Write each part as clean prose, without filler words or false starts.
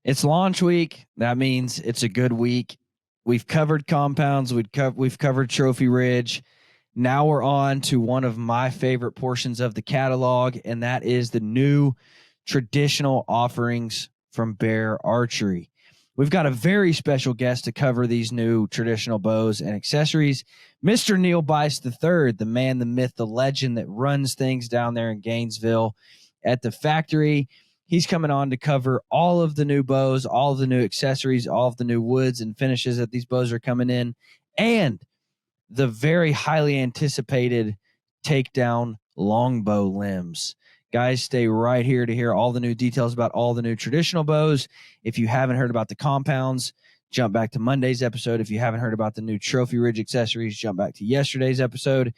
It's launch week. That means it's a good week. We've covered compounds. We've covered Trophy Ridge. Now we're on to one of my favorite portions of the catalog, and that is the new traditional offerings from Bear Archery. We've got a very special guest to cover these new traditional bows and accessories, Mr. Neil Byce III, the man, the myth, the legend that runs things down there in Gainesville at the factory. He's coming on to cover all of the new bows, all of the new accessories, all of the new woods and finishes that these bows are coming in, and the very highly anticipated Takedown Longbow limbs. Guys, stay right here to hear all the new details about all the new traditional bows. If you haven't heard about the compounds, jump back to Monday's episode. If you haven't heard about the new Trophy Ridge accessories, jump back to yesterday's episode.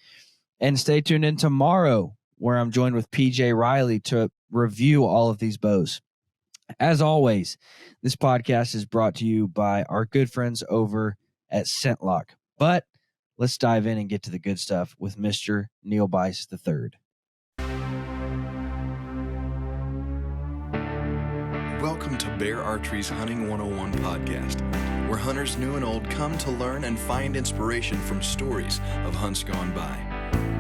And stay tuned in tomorrow, where I'm joined with PJ Riley to review all of these bows. As always, this podcast is brought to you by our good friends over at ScentLock. But let's dive in and get to the good stuff with Mr. Neil Byce III. Welcome to Bear Archery's Hunting 101 podcast, where hunters new and old come to learn and find inspiration from stories of hunts gone by.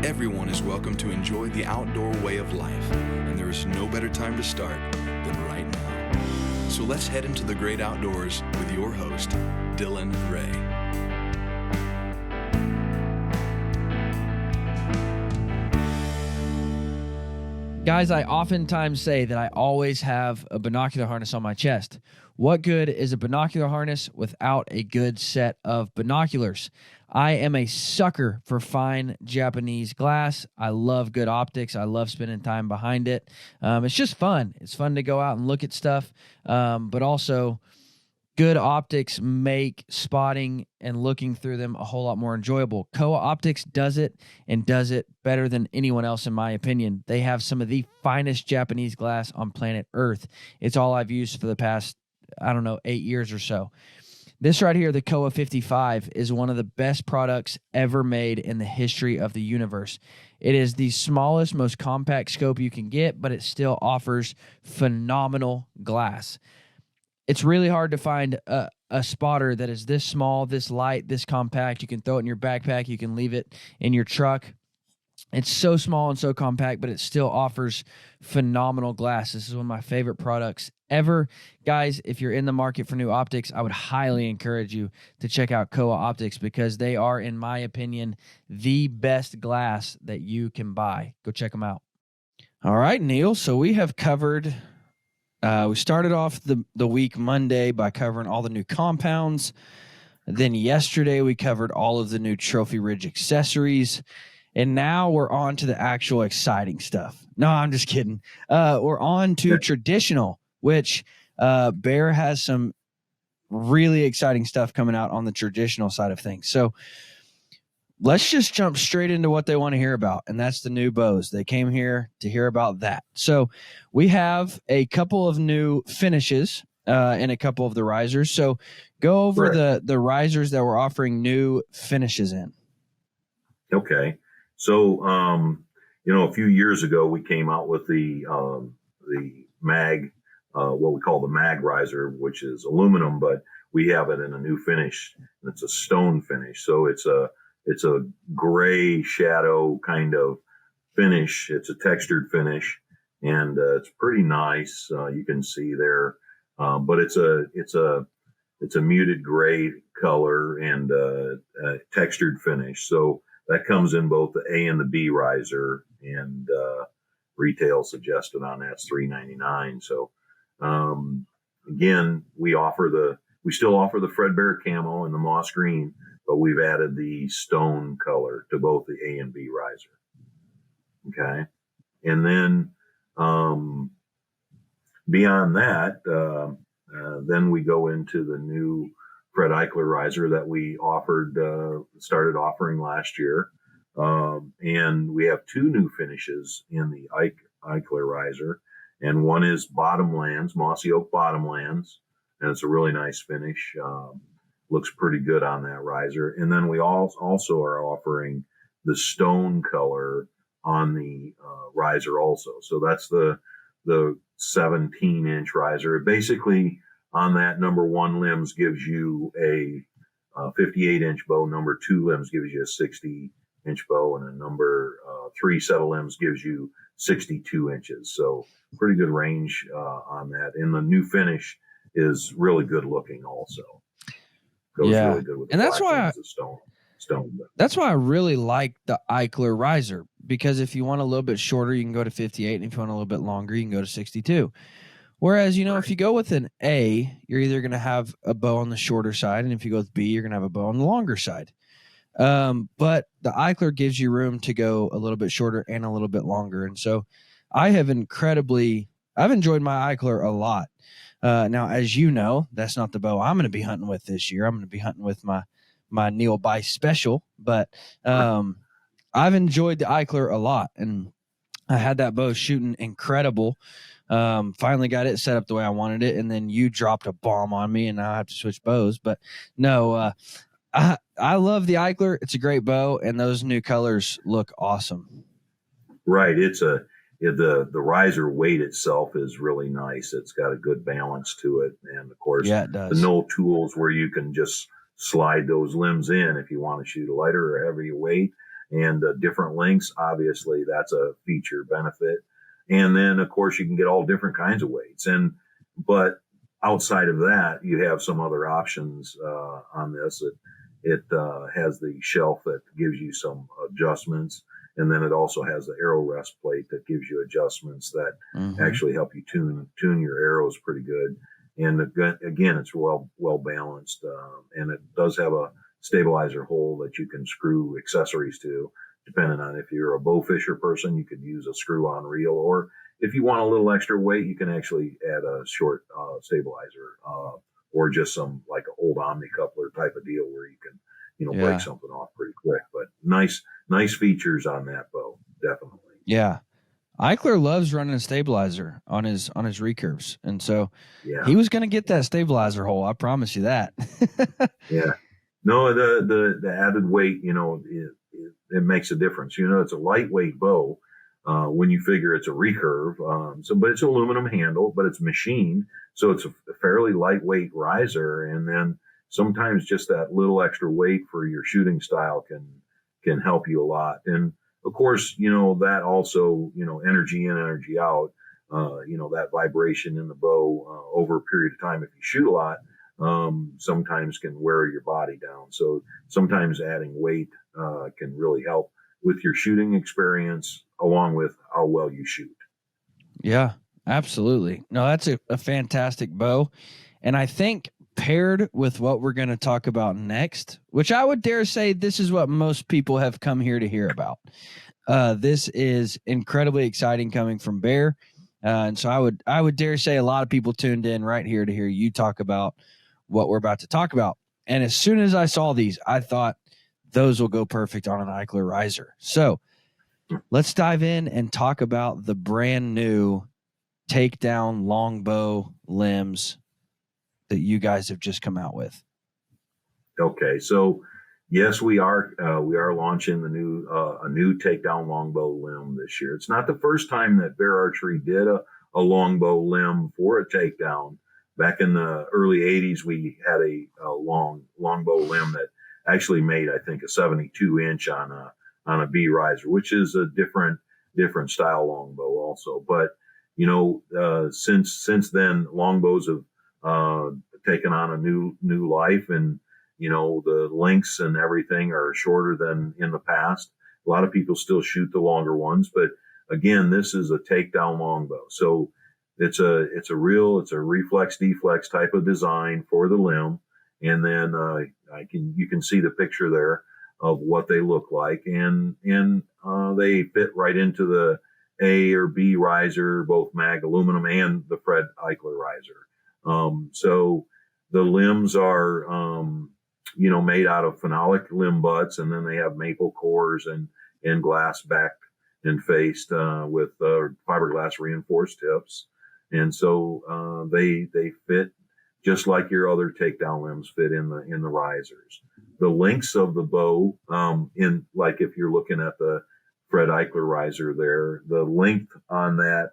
Everyone is welcome to enjoy the outdoor way of life, and there is no better time to start than right now. So let's head into the great outdoors with your host, Dylan Ray. Guys, I oftentimes say that I always have a binocular harness on my chest. What good is a binocular harness without a good set of binoculars? I am a sucker for fine Japanese glass. I love good optics. I love spending time behind it. It's just fun. It's fun to go out and look at stuff, but also good optics make spotting and looking through them a whole lot more enjoyable. COA Optics does it and does it better than anyone else, in my opinion. They have some of the finest Japanese glass on planet Earth. It's all I've used for the past, 8 years or so. This right here, the COA 55, is one of the best products ever made in the history of the universe. It is the smallest, most compact scope you can get, but it still offers phenomenal glass. It's really hard to find a spotter that is this small, this light, this compact. You can throw it in your backpack. You can leave it in your truck. It's so small and so compact, but it still offers phenomenal glass. This is one of my favorite products ever. Guys, if you're in the market for new optics, I would highly encourage you to check out COA Optics because they are, in my opinion, the best glass that you can buy. Go check them out. All right, Neil. So we have covered... we started off the week Monday by covering all the new compounds. Then yesterday we covered all of the new Trophy Ridge accessories. And now we're on to the actual exciting stuff. No, I'm just kidding. We're on to traditional, which Bear has some really exciting stuff coming out on the traditional side of things. So let's just jump straight into what they want to hear about, and that's the new bows. They came here to hear about that. So we have a couple of new finishes and a couple of the risers. So go over the risers that we're offering new finishes in. Okay. So, a few years ago, we came out with the mag, what we call the mag riser, which is aluminum, but we have it in a new finish. It's a stone finish. So it's a gray shadow kind of finish. It's a textured finish, and it's pretty nice. You can see there, but it's a muted gray color and a textured finish. So that comes in both the A and the B riser, and retail suggested on that's $399. So again, we still offer the Fredbear camo and the moss green, but we've added the stone color to both the A and B riser. Okay. And then, beyond that, then we go into the new Fred Eichler riser that we started offering last year. And we have two new finishes in the Eichler riser. And one is bottomlands, mossy oak bottomlands. And it's a really nice finish. Looks pretty good on that riser. And then we also are offering the stone color on the riser also. So that's the 17-inch riser. Basically, on that. Number 1 limbs gives you a 58-inch bow. Number 2 limbs gives you a 60-inch bow, and a number 3 set of limbs gives you 62 inches. So pretty good range on that. And the new finish is really good looking also. Goes really good with the and that's why stone. That's why I really like the Eichler riser, because if you want a little bit shorter, you can go to 58, and if you want a little bit longer, you can go to 62. Whereas, if you go with an A, you're either going to have a bow on the shorter side, and if you go with B, you're going to have a bow on the longer side. But the Eichler gives you room to go a little bit shorter and a little bit longer. And so I've enjoyed my Eichler a lot. Now, as you know, that's not the bow I'm going to be hunting with this year. I'm going to be hunting with my Neil Byce special, but I've enjoyed the Eichler a lot, and I had that bow shooting incredible. Finally got it set up the way I wanted it, and then you dropped a bomb on me, and now I have to switch bows. But no, I love the Eichler. It's a great bow, and those new colors look awesome. Right. The riser weight itself is really nice. It's got a good balance to it, and of course, it does. The no tools where you can just slide those limbs in if you want to shoot a lighter or heavier weight, and different lengths. Obviously, that's a feature benefit. And then, of course, you can get all different kinds of weights. But outside of that, you have some other options on this. It has the shelf that gives you some adjustments, and then it also has the arrow rest plate that gives you adjustments that actually help you tune your arrows pretty good. And again, it's well balanced, and it does have a stabilizer hole that you can screw accessories to, depending on if you're a bow fisher person. You could use a screw-on reel, or if you want a little extra weight, you can actually add a short stabilizer, or just some like an old Omni coupler type of deal where you can break something off pretty quick. But nice features on that bow, definitely. Yeah. Eichler loves running a stabilizer on his recurves, and so he was going to get that stabilizer hole. I promise you that. Yeah, no, the added weight, it makes a difference. It's a lightweight bow when you figure it's a recurve. But it's an aluminum handle, but it's machined, so it's a fairly lightweight riser. And then sometimes just that little extra weight for your shooting style can help you a lot. And of course, that also, energy in, energy out, that vibration in the bow over a period of time, if you shoot a lot, sometimes can wear your body down. So sometimes adding weight can really help with your shooting experience, along with how well you shoot. Yeah, absolutely. No, that's a fantastic bow. And I think paired with what we're going to talk about next, which I would dare say this is what most people have come here to hear about. This is incredibly exciting coming from Bear. And so I would dare say a lot of people tuned in right here to hear you talk about what we're about to talk about. And as soon as I saw these, I thought those will go perfect on an Eichler riser. So let's dive in and talk about the brand new Takedown Longbow limbs that you guys have just come out with. Okay, so yes, we are launching a new Takedown Longbow limb this year. It's not the first time that Bear Archery did a longbow limb for a takedown. Back in the early 80s, we had a longbow limb that actually made, I think, a 72-inch on a B riser, which is a different style longbow also. But since then, longbows have taken on a new life, and the lengths and everything are shorter than in the past. A lot of people still shoot the longer ones, but again, this is a takedown longbow. So it's a reflex deflex type of design for the limb. And then you can see the picture there of what they look like, and they fit right into the A or B riser, both mag aluminum and the Fred Eichler riser. So the limbs are made out of phenolic limb butts, and then they have maple cores and glass backed and faced with fiberglass reinforced tips. And so they fit just like your other takedown limbs fit in the risers. The lengths of the bow, if you're looking at the Fred Eichler riser there, the length on that,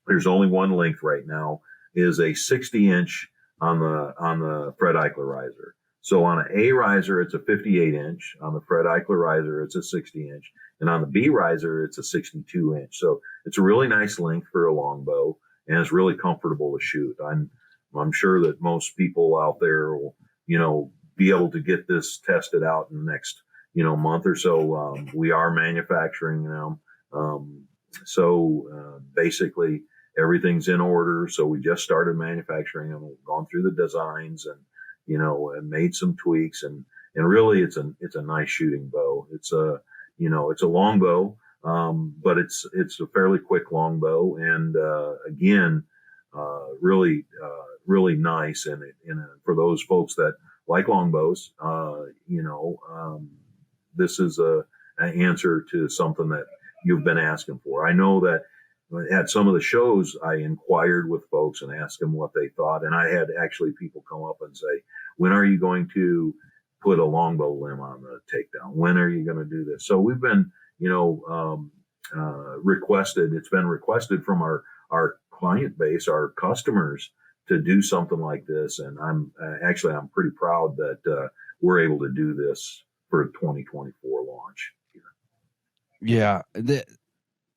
there's only one length right now. is a 60-inch on the Fred Eichler riser. So on an A riser, it's a 58-inch. On the Fred Eichler riser, it's a 60-inch. And on the B riser, it's a 62-inch. So it's a really nice length for a longbow, and it's really comfortable to shoot. I'm sure that most people out there will, be able to get this tested out in the next, month or so. We are manufacturing them. Basically everything's in order. So we just started manufacturing them. We've gone through the designs and made some tweaks, and really it's a nice shooting bow. It's a longbow, but it's a fairly quick longbow, and again, really nice. And for those folks that like longbows, this is an answer to something that you've been asking for. I know that at some of the shows, I inquired with folks and asked them what they thought. And I had actually people come up and say, when are you going to put a longbow limb on the takedown? When are you going to do this? So we've been, requested. It's been requested from our client base, our customers, to do something like this. And I'm pretty proud that we're able to do this for a 2024 launch here. Yeah.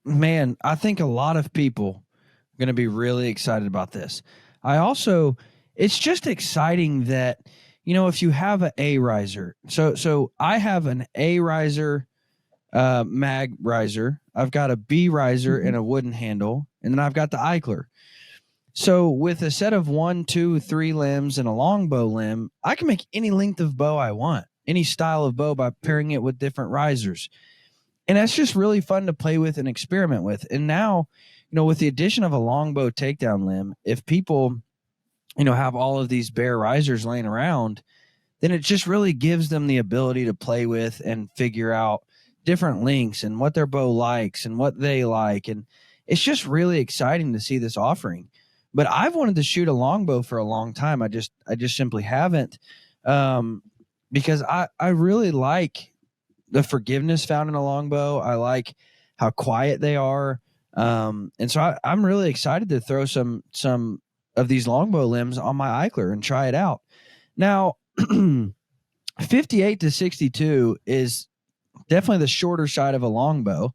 Man, I think a lot of people are going to be really excited about this. It's just exciting that, if you have an A riser, so I have an A riser, mag riser. I've got a B riser and a wooden handle, and then I've got the Eichler. So with a set of 1, 2, 3 limbs and a longbow limb, I can make any length of bow I want, any style of bow by pairing it with different risers. And that's just really fun to play with and experiment with. And now, with the addition of a longbow takedown limb, if people, have all of these Bear risers laying around, then it just really gives them the ability to play with and figure out different lengths and what their bow likes and what they like. And it's just really exciting to see this offering. But I've wanted to shoot a longbow for a long time. I just simply haven't, because I really like the forgiveness found in a longbow. I like how quiet they are. And so I'm really excited to throw some of these longbow limbs on my Eichler and try it out. Now, 58 to 62 is definitely the shorter side of a longbow.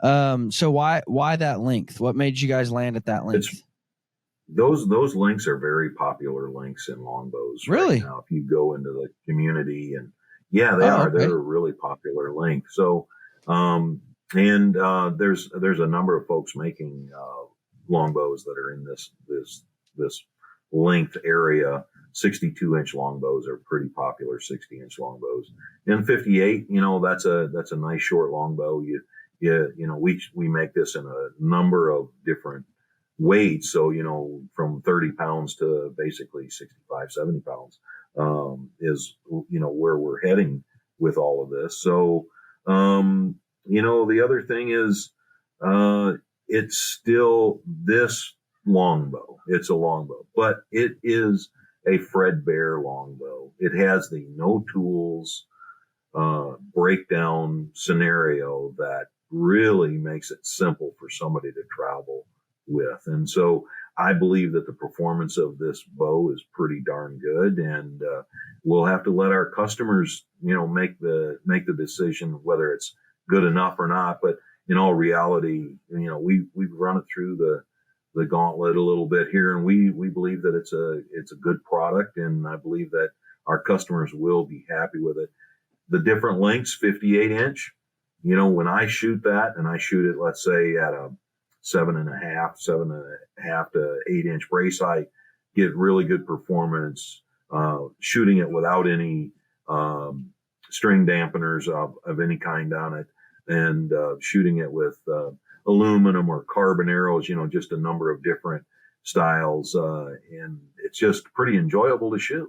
So why that length? What made you guys land at that length? Those lengths are very popular lengths in longbows. Really? Right now, if you go into the community, and yeah, they are. Okay. They're a really popular length. So, there's a number of folks making longbows that are in this length area. 62-inch longbows are pretty popular. 60-inch longbows, and 58. That's a nice short longbow. We make this in a number of different weights. So, from 30 pounds to basically 65, 70 pounds is where we're heading with all of this. So, the other thing is, it's still this longbow. It's a longbow, but it is a Fred Bear longbow. It has the no tools breakdown scenario that really makes it simple for somebody to travel with. And so I believe that the performance of this bow is pretty darn good, and we'll have to let our customers, make the decision whether it's good enough or not. But in all reality, we've run it through the gauntlet a little bit here, and we believe that it's a good product, and I believe that our customers will be happy with it. The different lengths, 58-inch, when I shoot that, and I shoot it, let's say at a 7.5 to 8-inch brace, I get really good performance shooting it without any string dampeners of any kind on it, and shooting it with aluminum or carbon arrows, just a number of different styles, and it's just pretty enjoyable to shoot,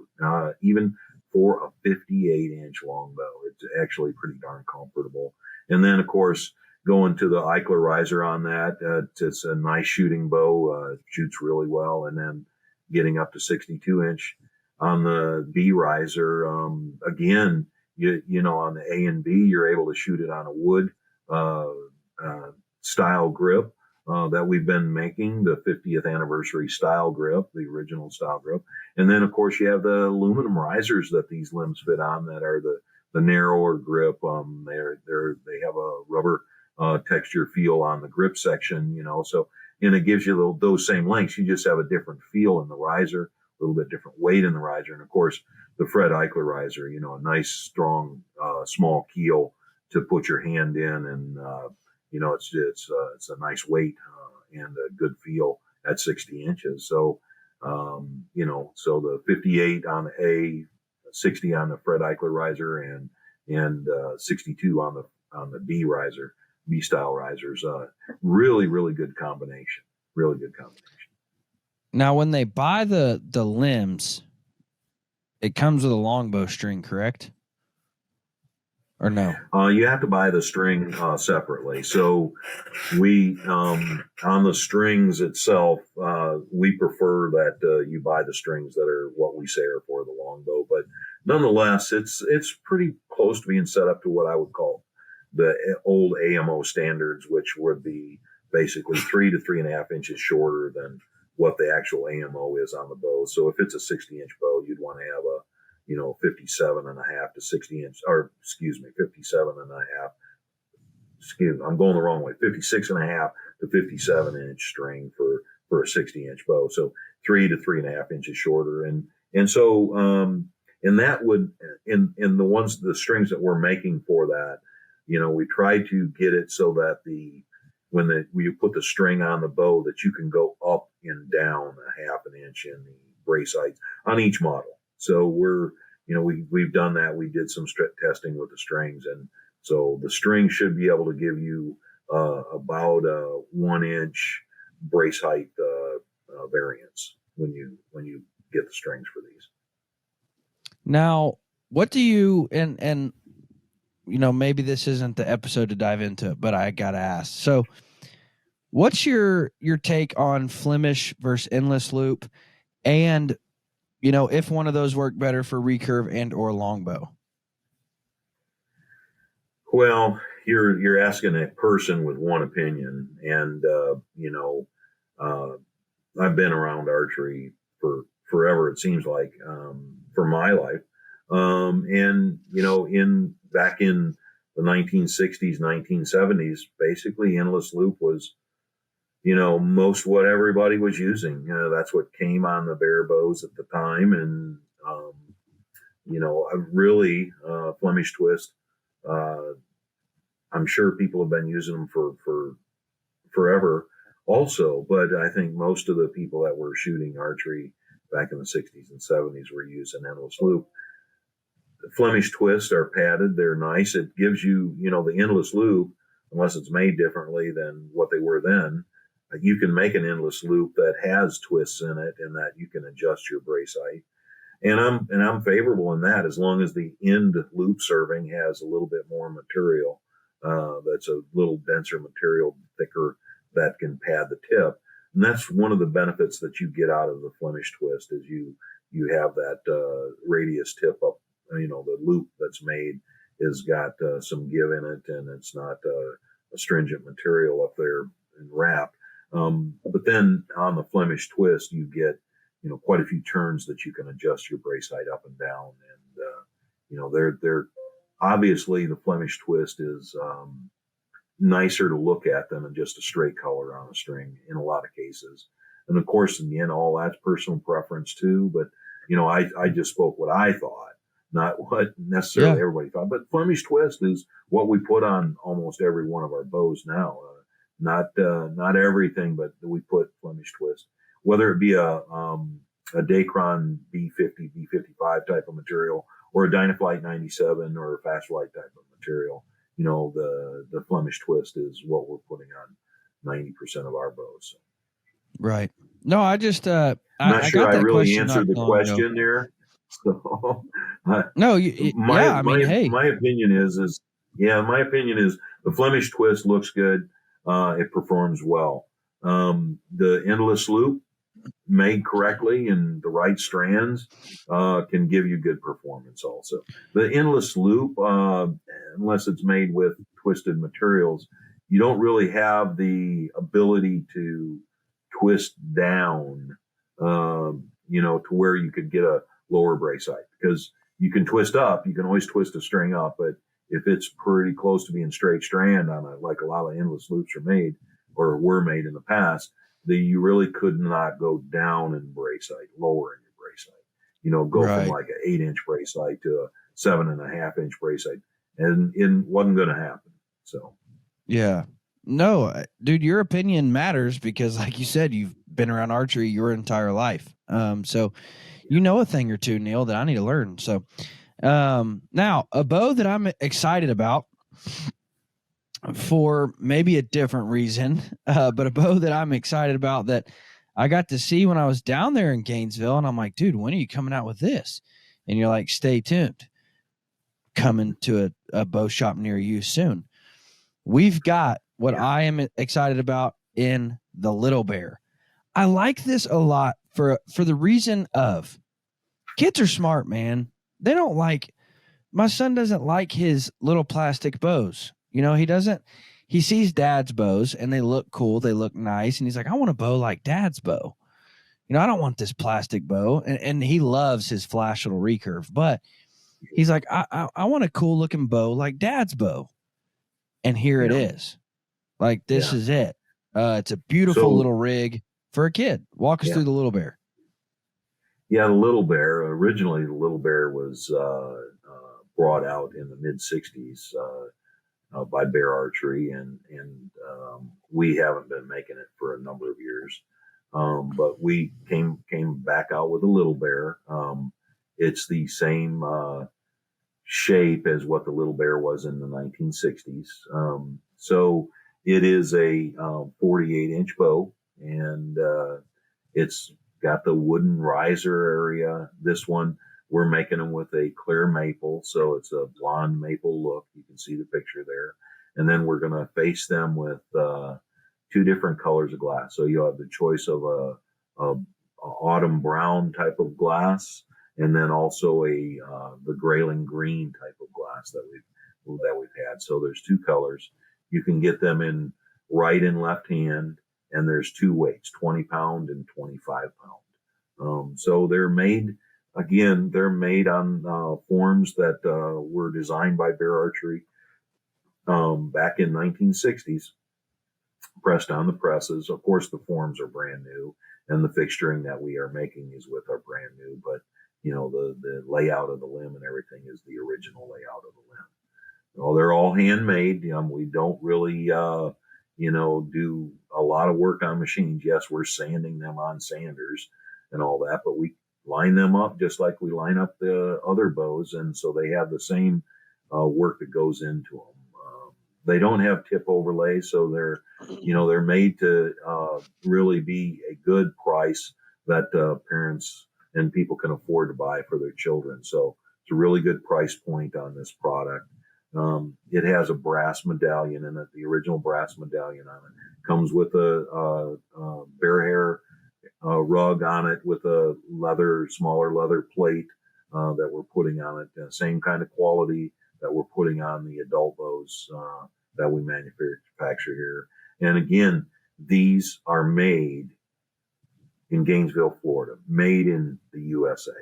even for a 58-inch longbow. It's actually pretty darn comfortable. And then, of course, going to the Eichler riser on that, it's a nice shooting bow, shoots really well. And then getting up to 62-inch on the B riser, again, on the A and B, you're able to shoot it on a wood style grip, that we've been making, the 50th anniversary style grip, the original style grip. And then, of course, you have the aluminum risers that these limbs fit on that are the narrower grip. They have a rubber texture feel on the grip section, so, and it gives you those same lengths. You just have a different feel in the riser, a little bit different weight in the riser. And of course, the Fred Eichler riser, a nice, strong, small keel to put your hand in, and it's a nice weight and a good feel at 60 inches. So, so the 58 on the A, 60 on the Fred Eichler riser, and 62 on the B riser, B style risers. Really, really good combination. Really good combination. Now, when they buy the limbs, it comes with a longbow string, correct? Or no? You have to buy the string separately. So we, on the strings itself, we prefer that you buy the strings that are what we say are for the longbow. But nonetheless, it's pretty close to being set up to what I would call the old AMO standards, which would be basically 3 to 3.5 inches shorter than what the actual AMO is on the bow. So if it's a 60-inch bow, you'd want to have a 57.5 to 60 inch, or 57.5. I'm going the wrong way. 56.5 to 57 inch string for a 60-inch bow. So 3 to 3.5 inches shorter. And so, and that would, in the strings that we're making for that, we try to get it so that when you put the string on the bow, that you can go up and down a half an inch in the brace height on each model. So we've done that. We did some testing with the strings, and so the string should be able to give you about a 1 inch brace height variance when you get the strings for these. Now, what do you and maybe this isn't the episode to dive into it, but I gotta ask. So, what's your take on Flemish versus endless loop, and if one of those work better for recurve and or longbow? Well, you're asking a person with one opinion, and I've been around archery for forever. It seems like for my life, and back in the 1960s, 1970s, basically endless loop was most what everybody was using. That's what came on the Bear bows at the time. And, I really, Flemish twist, I'm sure people have been using them for forever also, but I think most of the people that were shooting archery back in the 60s and 70s were using endless loop. The Flemish twists are padded. They're nice. It gives you, the endless loop, unless it's made differently than what they were then. You can make an endless loop that has twists in it, and that you can adjust your brace height. And I'm favorable in that, as long as the end loop serving has a little bit more material. That's a little denser material, thicker, that can pad the tip. And that's one of the benefits that you get out of the Flemish twist, is you have that radius tip up. The loop that's made has got some give in it, and it's not a stringent material up there and wrapped. But then on the Flemish twist, you get, quite a few turns that you can adjust your brace height up and down. And, they're obviously, the Flemish twist is, nicer to look at than just a straight color on a string in a lot of cases. And of course, in the end, all that's personal preference too. But, I just spoke what I thought, not what necessarily everybody thought. But Flemish twist is what we put on almost every one of our bows now. Not everything, but we put Flemish twist, whether it be a Dacron B50, B55 type of material, or a Dynaflight 97 or a Fast Flight type of material. The Flemish twist is what we're putting on 90% of our bows. So. Right. No, I just I'm not sure I really answered the question there. So no, my opinion is the Flemish twist looks good. It performs well. The endless loop, made correctly and the right strands, can give you good performance also. The endless loop, unless it's made with twisted materials, you don't really have the ability to twist down, to where you could get a lower brace height, because you can twist up. You can always twist a string up, but if it's pretty close to being straight strand on it, like a lot of endless loops are made or were made in the past, you really could not go down in brace height, lower in your brace height. Go from Right. like an 8-inch brace height to a 7.5-inch brace height, and it wasn't going to happen. So, Yeah. No, dude, your opinion matters because, like you said, you've been around archery your entire life. So you know a thing or two, Neil, that I need to learn. So, now a bow that I'm excited about for maybe a different reason, but a bow that I'm excited about that I got to see when I was down there in Gainesville, and I'm like, dude, when are you coming out with this? And you're like, stay tuned. Coming to a bow shop near you soon. We've got what I am excited about in the Little Bear. I like this a lot for the reason of kids are smart, man. They don't like, my son doesn't like his little plastic bows. He sees dad's bows and they look cool. They look nice. And he's like, I want a bow like dad's bow. I don't want this plastic bow. And he loves his flash little recurve, but he's like, I want a cool looking bow like dad's bow. And here it is. Like, this is it. It's a beautiful little rig for a kid. Walk us through the Little Bear. Yeah, the Little Bear. Originally, the Little Bear was brought out in the mid '60s by Bear Archery, and we haven't been making it for a number of years. But we came back out with a Little Bear. It's the same shape as what the Little Bear was in the 1960s. So it is a 48-inch bow, and it's got the wooden riser area. This one, we're making them with a clear maple, so it's a blonde maple look. You can see the picture there. And then we're going to face them with 2 different colors of glass. So you'll have the choice of a autumn brown type of glass, and then also the grayling green type of glass that we've had. So there's 2 colors. You can get them in right and left hand, and there's 2 weights, 20 pound and 25 pound. So they're made on forms that were designed by Bear Archery back in 1960s, pressed on the presses. Of course, the forms are brand new, and the fixturing that we are making is with our brand new, but the layout of the limb and everything is the original layout of the limb. They're all handmade. We don't really, do a lot of work on machines. Yes, we're sanding them on sanders and all that, but we line them up just like we line up the other bows. And so they have the same work that goes into them. They don't have tip overlay, so they're made to really be a good price that parents and people can afford to buy for their children. So it's a really good price point on this product. It has a brass medallion in it, the original brass medallion on it. Comes with a bear hair rug on it with a smaller leather plate that we're putting on it. Same kind of quality that we're putting on the adult bows that we manufacture here. And again, these are made in Gainesville, Florida, made in the USA,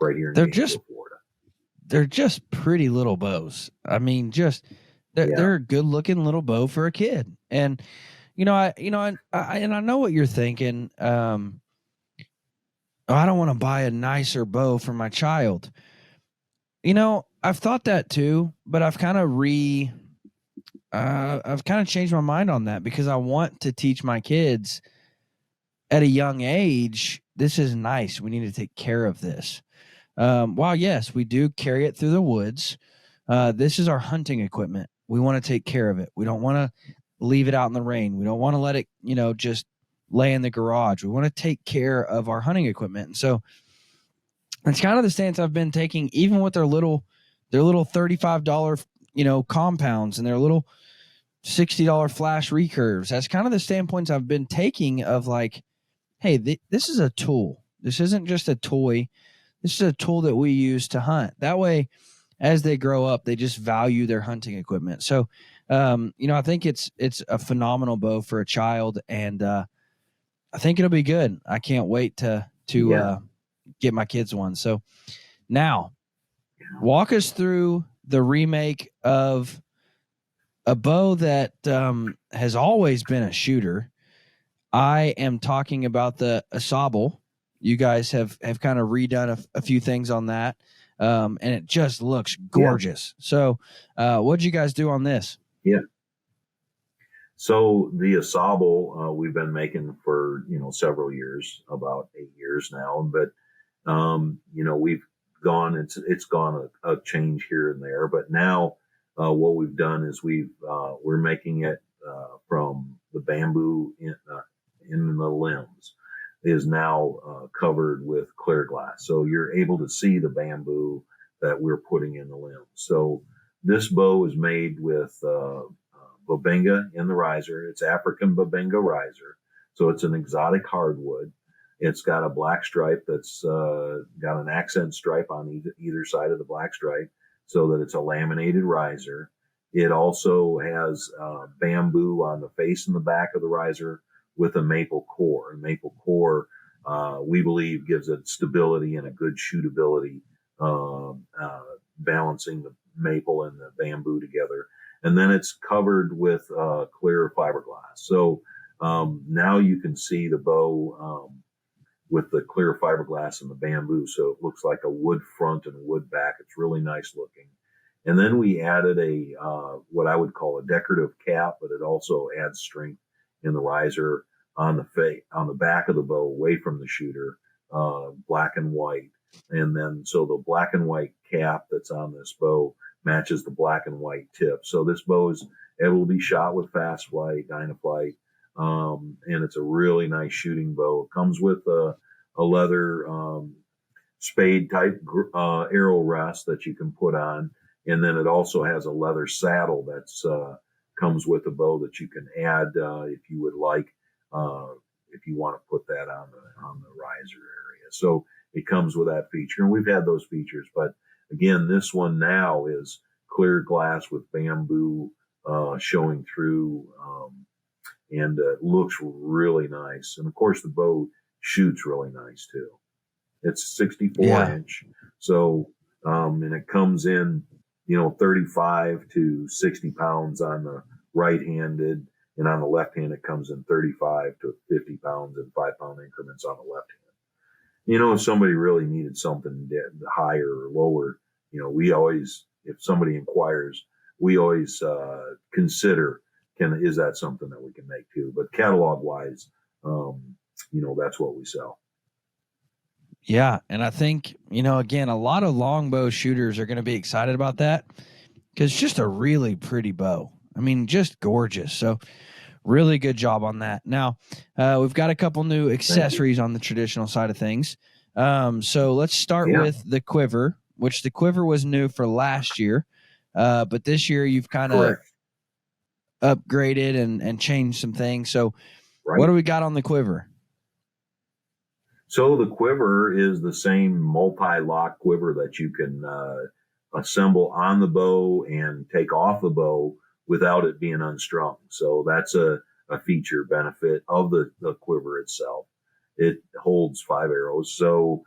right here in Gainesville, Florida. They're just pretty little bows. I mean, they're a good looking little bow for a kid. And, I know what you're thinking. I don't want to buy a nicer bow for my child. I've thought that too, but I've kind of changed my mind on that because I want to teach my kids at a young age, this is nice. We need to take care of this. While yes, we do carry it through the woods. This is our hunting equipment. We want to take care of it. We don't want to leave it out in the rain. We don't want to let it, just lay in the garage. We want to take care of our hunting equipment. And so it's kind of the stance I've been taking, even with their little $35, compounds and their little $60 flash recurves. That's kind of the standpoints I've been taking of like, hey, this is a tool. This isn't just a toy. This is a tool that we use to hunt. That way, as they grow up, they just value their hunting equipment. So I think it's a phenomenal bow for a child, and I think it'll be good. I can't wait to get my kids one. So now, walk us through the remake of a bow that has always been a shooter. I am talking about the Au Sable. You guys have kind of redone a few things on that, and it just looks gorgeous. So what'd you guys do on this? Yeah. So the Au Sable, we've been making for, several years, about 8 years now. But, we've gone, it's gone a change here and there. But now what we've done is we're making it from the bamboo in the limbs is now covered with clear glass. So you're able to see the bamboo that we're putting in the limbs. So this bow is made with Bubinga in the riser. It's African Bubinga riser. So it's an exotic hardwood. It's got a black stripe that's got an accent stripe on either side of the black stripe so that it's a laminated riser. It also has bamboo on the face and the back of the riser with a maple core. And maple core, we believe, gives it stability and a good shootability, balancing the maple and the bamboo together. And then it's covered with clear fiberglass. So now you can see the bow with the clear fiberglass and the bamboo. So it looks like a wood front and wood back. It's really nice looking. And then we added what I would call a decorative cap, but it also adds strength in the riser on the back of the bow, away from the shooter, black and white. And then so the black and white cap that's on this bow matches the black and white tip. So this bow is able to be shot with fast flight, Dynaflight, and it's a really nice shooting bow. It comes with a leather spade type arrow rest that you can put on, and then it also has a leather saddle that's comes with a bow that you can add if you would like, if you want to put that on the riser area. So it comes with that feature, and we've had those features, but again, this one now is clear glass with bamboo showing through, and looks really nice. And of course, the bow shoots really nice too. It's 64 inch, so and it comes in 35 to 60 pounds on the right-handed, and on the left hand it comes in 35 to 50 pounds in 5-pound increments on the left hand. If somebody really needed something higher or lower, we always, if somebody inquires, we always consider, is that something that we can make too? But catalog wise, that's what we sell. Yeah. And I think, again, a lot of longbow shooters are going to be excited about that because it's just a really pretty bow. I mean, just gorgeous. So really good job on that. Now, we've got a couple new accessories on the traditional side of things. So let's start with the Quiver, which the Quiver was new for last year. But this year you've kind of upgraded and changed some things. So what do we got on the Quiver? So the Quiver is the same multi-lock quiver that you can assemble on the bow and take off the bow without it being unstrung. So that's a feature benefit of the Quiver itself. It holds 5 arrows. So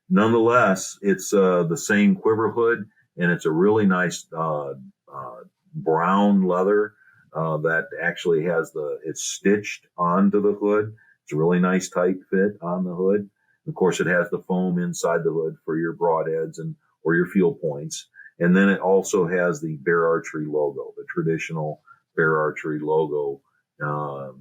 nonetheless, it's the same quiver hood, and it's a really nice brown leather that actually has it's stitched onto the hood. It's a really nice tight fit on the hood. Of course, it has the foam inside the hood for your broadheads or your field points. And then it also has the Bear Archery logo, the traditional Bear Archery logo,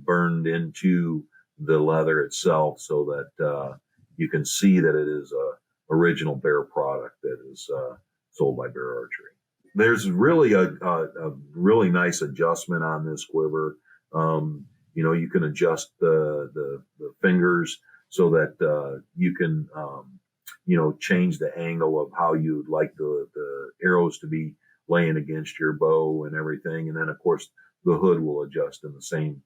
burned into the leather itself so that you can see that it is a original Bear product that is sold by Bear Archery. There's really a really nice adjustment on this quiver. You can adjust the fingers so that you can change the angle of how you'd like the arrows to be laying against your bow and everything. And then, of course, the hood will adjust in the same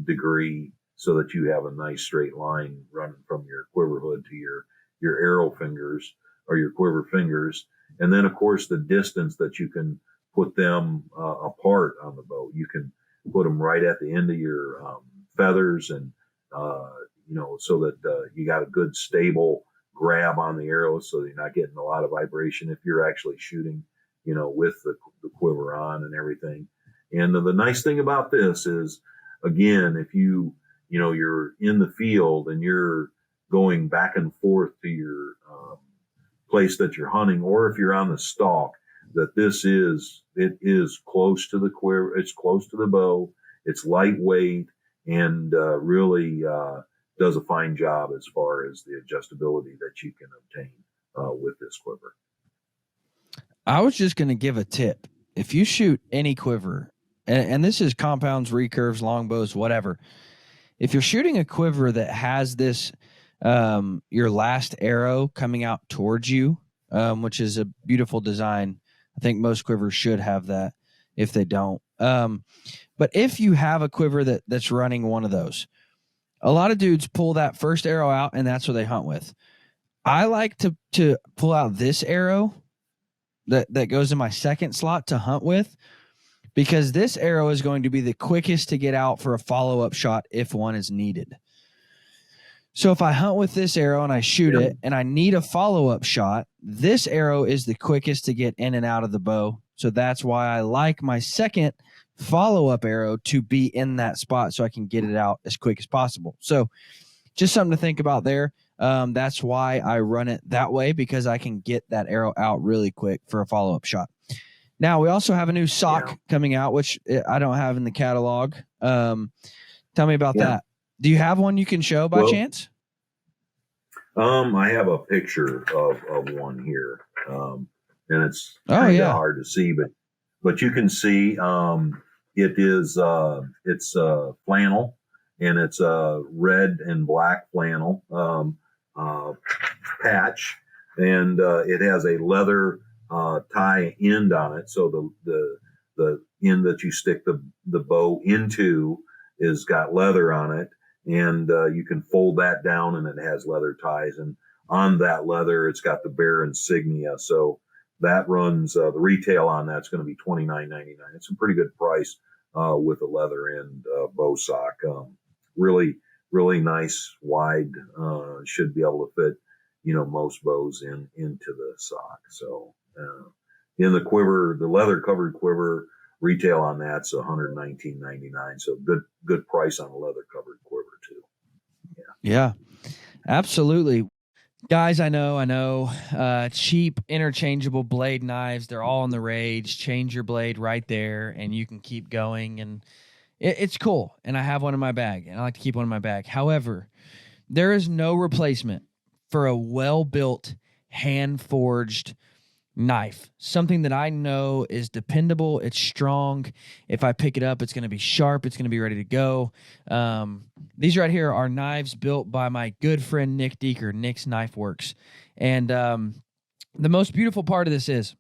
degree so that you have a nice straight line running from your quiver hood to your arrow fingers or your quiver fingers. And then, of course, the distance that you can put them apart on the bow. You can put them right at the end of your feathers, and so that you got a good stable grab on the arrow, so you're not getting a lot of vibration if you're actually shooting, with the quiver on and everything. And the nice thing about this is, again, if you're in the field and you're going back and forth to your place that you're hunting, or if you're on the stalk, that it is close to the quiver, it's close to the bow, it's lightweight, and really does a fine job as far as the adjustability that you can obtain with this quiver. I was just going to give a tip. If you shoot any quiver, and this is compounds, recurves, longbows, whatever, if you're shooting a quiver that has this, your last arrow coming out towards you, which is a beautiful design. I think most quivers should have that if they don't. But if you have a quiver that's running one of those, a lot of dudes pull that first arrow out and that's what they hunt with. I like to pull out this arrow that goes in my second slot to hunt with, because this arrow is going to be the quickest to get out for a follow-up shot if one is needed. So if I hunt with this arrow and I shoot it and I need a follow-up shot, this arrow is the quickest to get in and out of the bow. So that's why I like my second follow-up arrow to be in that spot so I can get it out as quick as possible. So just something to think about there. That's why I run it that way, because I can get that arrow out really quick for a follow-up shot. Now, we also have a new sock coming out, which I don't have in the catalog. Tell me about that. Do you have one you can show by chance? I have a picture of one here, and it's kind of hard to see, but you can see it's flannel, and it's a red and black flannel patch, and it has a leather tie end on it. So the end that you stick the bow into is got leather on it, and you can fold that down, and it has leather ties, and on that leather it's got the Bear insignia. So that runs the retail on that's going to be $29.99. It's a pretty good price with a leather end bow sock. Really nice, wide, should be able to fit most bows into the sock. So in the quiver, the leather covered quiver, retail on that's $119.99. So good price on a leather covered quiver too. Yeah, absolutely. Guys, I know. Cheap interchangeable blade knives, they're all on the rage. Change your blade right there and you can keep going, and it's cool. And I have one in my bag, and I like to keep one in my bag. However, there is no replacement for a well-built, hand-forged knife, something that I know is dependable. It's strong. If I pick it up, it's going to be sharp. It's going to be ready to go. These right here are knives built by my good friend Nick Deeker, Nick's Knife Works. And the most beautiful part of this is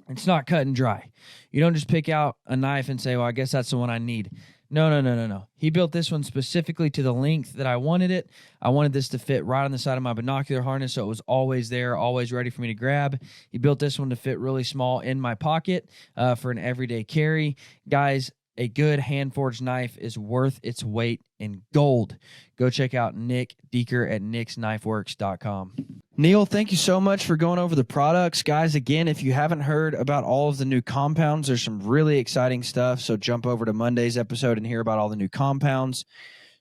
it's not cut and dry. You don't just pick out a knife and say, well, I guess that's the one I need. No. He built this one specifically to the length that I wanted it. I wanted this to fit right on the side of my binocular harness, so it was always there, always ready for me to grab. He built this one to fit really small in my pocket for an everyday carry. Guys, a good hand-forged knife is worth its weight in gold. Go check out Nick Deeker at nicksknifeworks.com. Neil, thank you so much for going over the products. Guys, again, if you haven't heard about all of the new compounds, there's some really exciting stuff, so jump over to Monday's episode and hear about all the new compounds.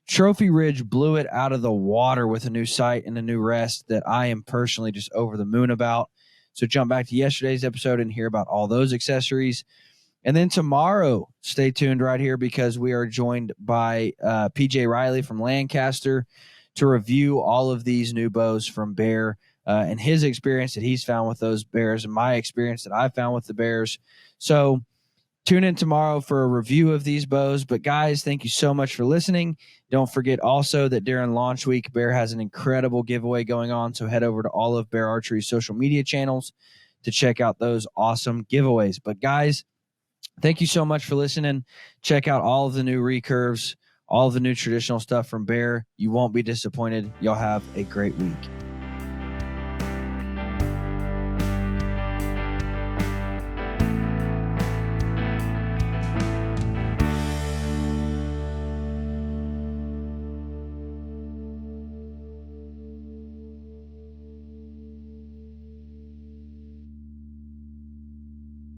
Trophy Ridge blew it out of the water with a new sight and a new rest that I am personally just over the moon about. So jump back to yesterday's episode and hear about all those accessories. And then tomorrow, stay tuned right here, because we are joined by PJ Riley from Lancaster to review all of these new bows from Bear and his experience that he's found with those bears and my experience that I've found with the bears. So tune in tomorrow for a review of these bows. But guys, thank you so much for listening. Don't forget also that during launch week, Bear has an incredible giveaway going on. So head over to all of Bear Archery's social media channels to check out those awesome giveaways. But guys, thank you so much for listening. Check out all of the new recurves, all of the new traditional stuff from Bear. You won't be disappointed. Y'all have a great week.